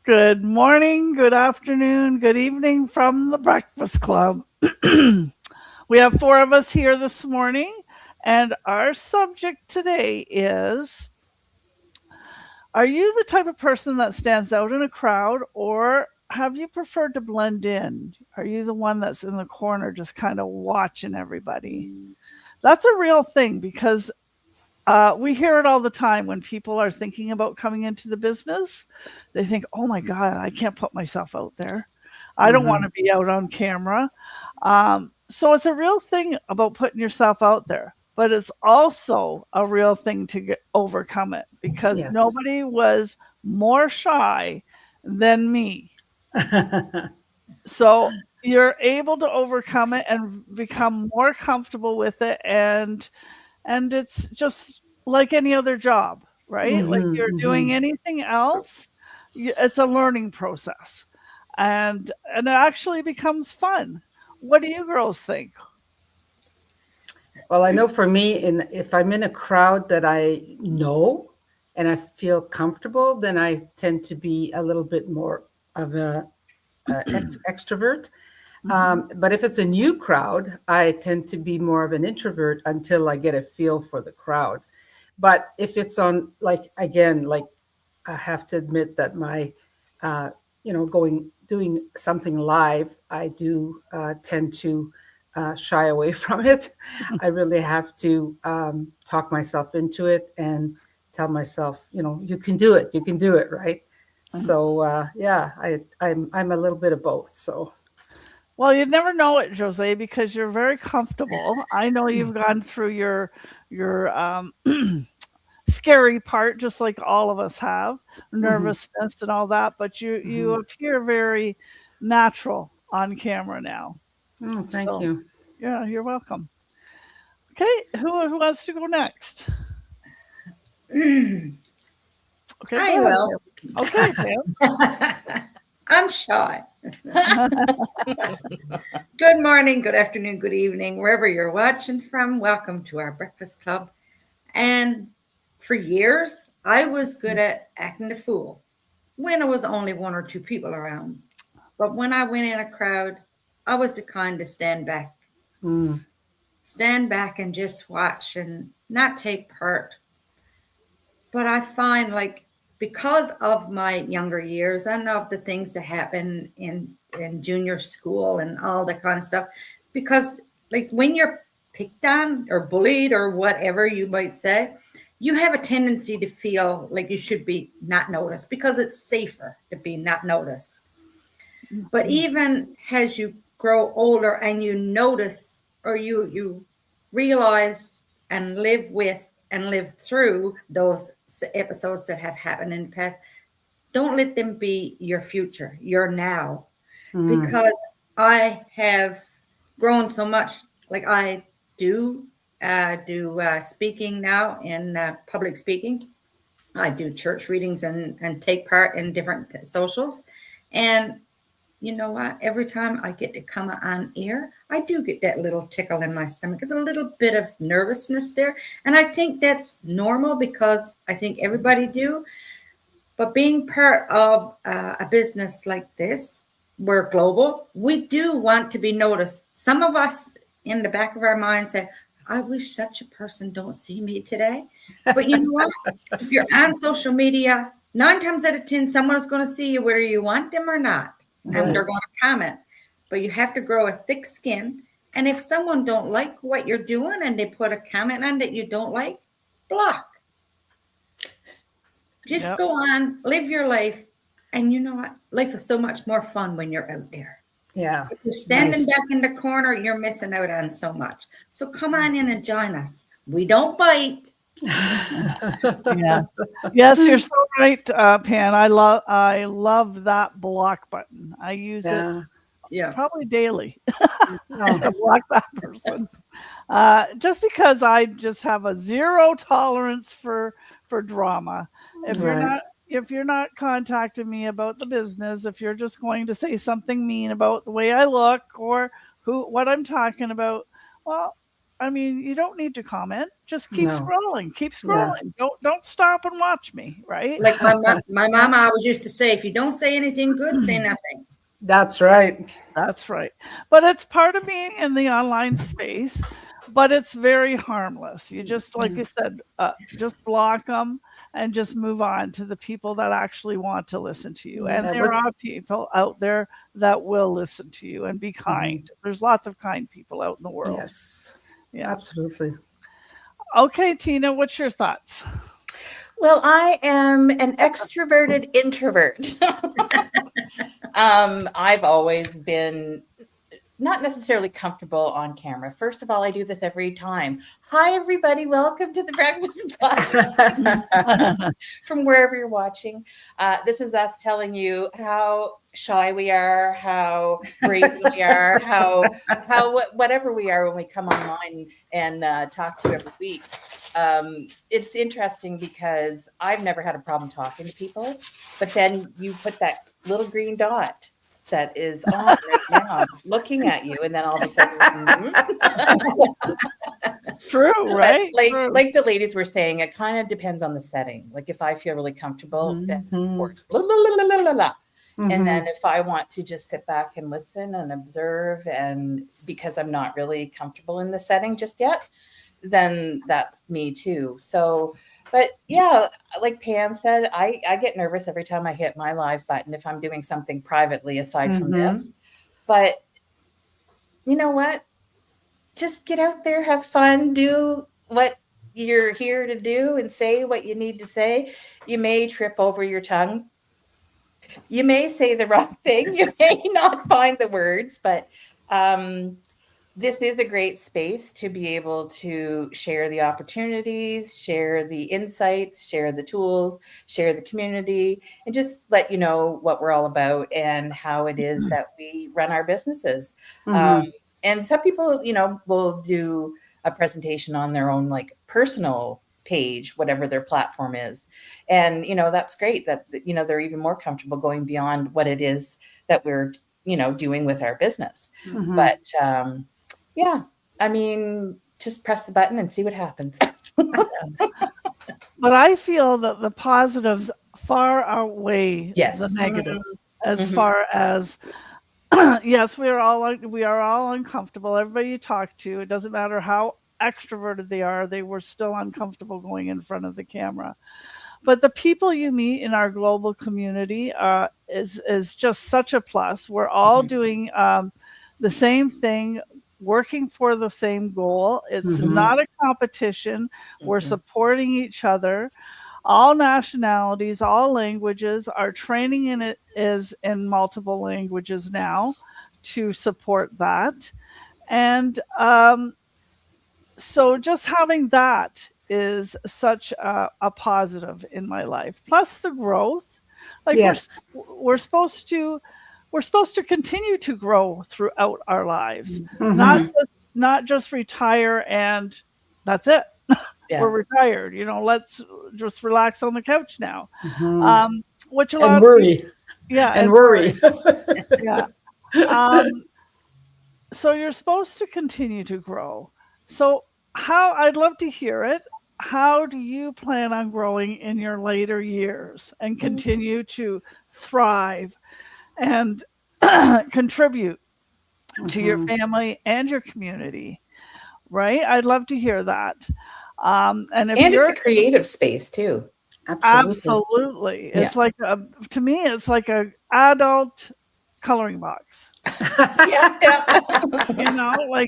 Good morning, good afternoon, good evening from the Breakfast Club. We have four of us here this morning, and our subject today is: are you the type of person that stands out in a crowd, or have you preferred to blend in? Are you the one that's in the corner just kind of watching everybody? That's a real thing because we hear it all the time when people are thinking about coming into the business. They think, oh my God, I can't put myself out there. I don't want Mhm. to be out on camera. So it's a real thing about putting yourself out there, but it's also a real thing to overcome it because Yes. nobody was more shy than me. So you're able to overcome it and become more comfortable with it, and it's just like any other job, right? Like Mhm, you're doing mhm. anything else, it's a learning process, and it actually becomes fun. What do you girls think? Well, I know for me, if I'm in a crowd that I know and I feel comfortable, then I tend to be a little bit more of a extrovert. Mhm. But if it's a new crowd, I tend to be more of an introvert until I get a feel for the crowd. But if it's on, like, again, like, I have to admit that uh, doing something live, I do tend to shy away from it. I really have to talk myself into it and tell myself, you can do it. You can do it, right? Mhm. So yeah, I'm a little bit of both. So Well, you'd never know it, Jose, because you're very comfortable. I know you've gone through your scary part, just like all of us have, mhm. nervousness and all that. But you Mhm. appear very natural on camera now. Oh, thank So you. yeah, you're welcome. Okay, who wants to go next? Okay, go I ahead, will. Pam. Okay, I'm shy. Pam. Good morning, good afternoon, good evening, wherever you're watching from. Welcome to our breakfast club. And for years, I was good at acting a fool when there was only one or two people around. But when I went in a crowd, I was the kind to Mm, stand back and just watch and not take part. But I find like because of my younger years and of the things that happen in junior school and all that kind of stuff, because like when you're picked on or bullied or whatever you might say, you have a tendency to feel like you should be not noticed because it's safer to be not noticed. But Mhm. even as you grow older and you notice or you realize and live with and live through those episodes that have happened in the past, don't let them be your future, your now. mm, Because I have grown so much. Like I do speaking now in public speaking. I do church readings and take part in different socials. And you know what? Every time I get to come on air, I do get that little tickle in my stomach. There's a little bit of nervousness there. And I think that's normal because I think everybody do. But being part of a business like this, we're global, we do want to be noticed. Some of us in the back of our mind say, I wish such a person don't see me today. But you know what? If you're on social media, 9 times out of 10, someone's going to see you whether you want them or not. And they're right. going to comment. But you have to grow a thick skin. And if someone don't like what you're doing and they put a comment on that you don't like, block. Just Yep. go on, live your life. And you know what? Life is so much more fun when you're out there. Yeah. If you're standing Nice. back in the corner, you're missing out on so much. So come on in and join us. We don't bite. Yeah. Yes, you're so right, Pan. I love that block button. I use it Yeah. Yeah. probably daily Oh, to block that person. Just because I just have a zero tolerance for drama. If you're right. not if you're not contacting me about the business, if you're just going to say something mean about the way I look or who what I'm talking about, well, I mean, you don't need to comment. Just keep No. scrolling. Keep Yeah. scrolling. Don't stop and watch me, right? Like my mama always used to say, if you don't say anything good, say nothing. That's right. That's right. But it's part of being in the online space, but it's very harmless. You just, like you said, just block them and just move on to the people that actually want to listen to you. And Yeah, there are people out there that will listen to you and be kind. There's lots of kind people out in the world. Yes, Yeah. absolutely. Okay, Tina, what's your thoughts? Well, I am an extroverted introvert. I've always been not necessarily comfortable on camera. First of all, I do this every time. Hi, everybody. Welcome to the Breakfast Club from wherever you're watching. This is us telling you how shy we are, how brazen we are, how whatever we are when we come online and talk to you every week. It's interesting because I've never had a problem talking to people, but then you put that little green dot that is on right now looking at you, and then all of a sudden True, right? But like the ladies were saying, it kind of depends on the setting. Like if I feel really comfortable, then it works. Blah, blah, blah, blah, blah, blah. And then if I want to just sit back and listen and observe, and because I'm not really comfortable in the setting just yet, then that's me too. So, but yeah, like Pam said, I get nervous every time I hit my live button if I'm doing something privately aside from this. But you know what? Just get out there, have fun, do what you're here to do, and say what you need to say. You may trip over your tongue. You may say the wrong thing. You may not find the words, but this is a great space to be able to share the opportunities, share the insights, share the tools, share the community, and just let you know what we're all about and how it is that we run our businesses. And some people, will do a presentation on their own, like personal page, whatever their platform is. And, that's great that, they're even more comfortable going beyond what it is that we're, doing with our business. But, yeah, I mean, just press the button and see what happens. But I feel that the positives far outweigh Yes. the negatives as far as, yes, we are all uncomfortable. Everybody you talk to, it doesn't matter how extroverted they were still uncomfortable going in front of the camera. But the people you meet in our global community is just such a plus. We're all doing the same thing, working for the same goal. It's not a competition. We're supporting each other. All nationalities, all languages. Our training in it is in multiple languages now to support that. And so just having that is such a positive in my life. Plus the growth. Like Yes. we're supposed to continue to grow throughout our lives, not just retire and that's it. Yeah. We're retired. Let's just relax on the couch now. Which a lot And of worry. people, yeah, And worry. yeah. So you're supposed to continue to grow. So I'd love to hear it. How do you plan on growing in your later years and continue to thrive and contribute to your family and your community? Right? I'd love to hear that. And It's a creative space too. absolutely, it's like to me, it's like a adult coloring box. Like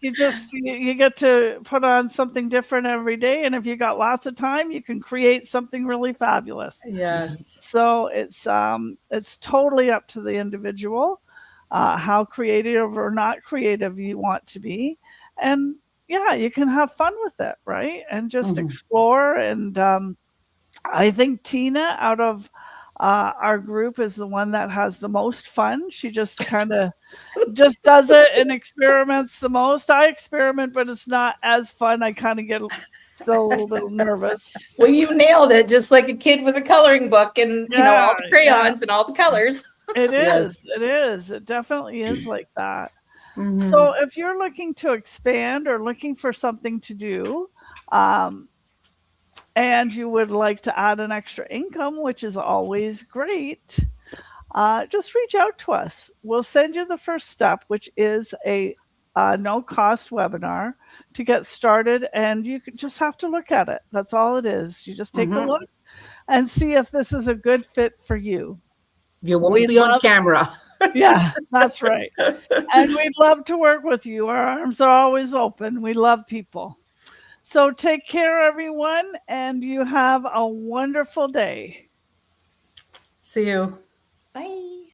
you get to put on something different every day, and if you got lots of time, you can create something really fabulous. Yes. So it's totally up to the individual how creative or not creative you want to be, and yeah, you can have fun with it, right? And just explore. And I think Tina, out of our group, is the one that has the most fun. She just kind of just does it and experiments the most. I experiment, but it's not as fun. I kind of get still a little bit nervous. Well, you nailed it, just like a kid with a coloring book and all the crayons and all the colors. It is. It is. It definitely is like that. Mhm. So if you're looking to expand or looking for something to do, and you would like to add an extra income, which is always great, just reach out to us. We'll send you the first step, which is a no cost webinar to get started. And you just have to look at it. That's all it is. You just take a Mhm. look and see if this is a good fit for you. You won't We'd be on love- camera. Yeah, that's right. And we'd love to work with you. Our arms are always open. We love people. So take care, everyone, and you have a wonderful day. See you. Bye.